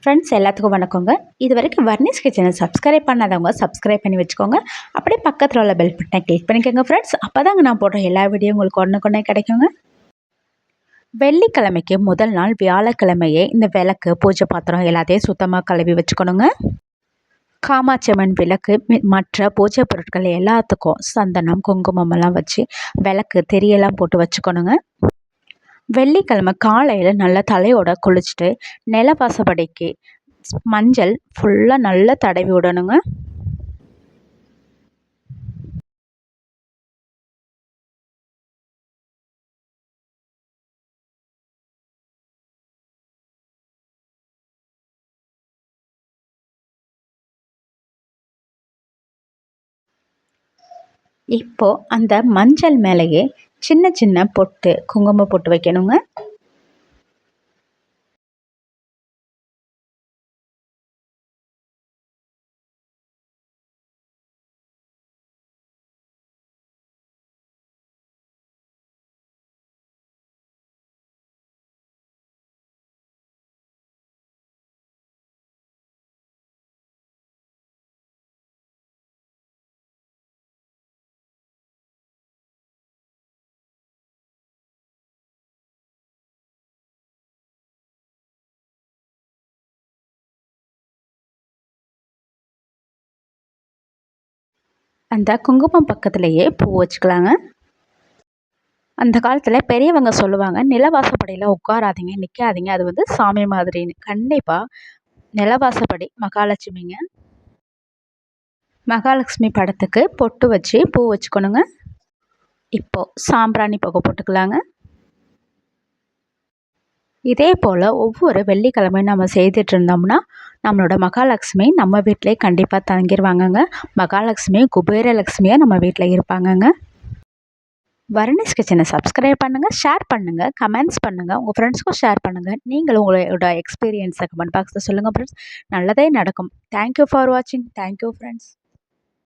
Friends எல்லாத்துக்கும் வணக்கங்க. இது வரைக்கும் வர்னிஸ் கிச்சனை சப்ஸ்கிரைப் பண்ணாதவங்க சப்ஸ்கிரைப் பண்ணி வச்சுக்கோங்க. அப்படியே பக்கத்தில் உள்ள பெல் பட்டனை கிளிக் பண்ணிக்கோங்க ஃப்ரெண்ட்ஸ். அப்போ தாங்க நான் போடுற எல்லா வீடியோ உங்களுக்கு உடனுக்குடனே கிடைக்குங்க. வெள்ளிக்கிழமைக்கு முதல் நாள் வியாழக்கிழமையே இந்த விளக்கு பூஜை பாத்திரம் எல்லாத்தையும் சுத்தமாக கழுவி வச்சுக்கணுங்க. காமாட்சியம்மன் விளக்கு மற்ற பூஜை பொருட்கள் எல்லாத்துக்கும் சந்தனம் குங்குமமெல்லாம் வச்சு விளக்கு திரியெல்லாம் போட்டு வச்சுக்கணுங்க. வெள்ளிக்கிழமை காலையில் நல்லா தலையோட குளிச்சுட்டு நிலவாசப்படிக்கு மஞ்சள் ஃபுல்லாக நல்லா தடவி விடணுங்க. இப்போ அந்த மஞ்சள் மேலேயே சின்ன சின்ன பொட்டு குங்குமம் பொட்டு வைக்கணுங்க. அந்த குங்குமம் பக்கத்துலேயே பூ வச்சுக்கலாங்க. அந்த காலத்தில் பெரியவங்க சொல்லுவாங்க, நிலவாசப்படியில் உட்காராதீங்க நிற்காதீங்க, அது வந்து சாமி மாதிரின்னு. கண்டிப்பாக நிலவாசப்படி மகாலட்சுமிங்க. மகாலட்சுமி படத்துக்கு பொட்டு வச்சு பூ வச்சுக்கணுங்க. இப்போது சாம்பிராணி புகை போட்டுக்கலாங்க. இதே போல் ஒவ்வொரு வெள்ளிக்கிழமையும் நம்ம செய்துட்டு இருந்தோம்னா நம்மளோட மகாலட்சுமி நம்ம வீட்டிலே கண்டிப்பாக தங்கிடுவாங்கங்க. மகாலட்சுமி குபேரலட்சுமியாக நம்ம வீட்டில் இருப்பாங்கங்க. வர்னிஸ் கிச்சனை சப்ஸ்கிரைப் பண்ணுங்கள், ஷேர் பண்ணுங்கள், கமெண்ட்ஸ் பண்ணுங்கள், உங்கள் ஃப்ரெண்ட்ஸ்க்கும் ஷேர் பண்ணுங்கள். நீங்களும் உங்களோட எக்ஸ்பீரியன்ஸை கமெண்ட் பாக்ஸில் சொல்லுங்கள் ஃப்ரெண்ட்ஸ். நல்லதே நடக்கும். தேங்க்யூ ஃபார் வாட்சிங். Thank you friends.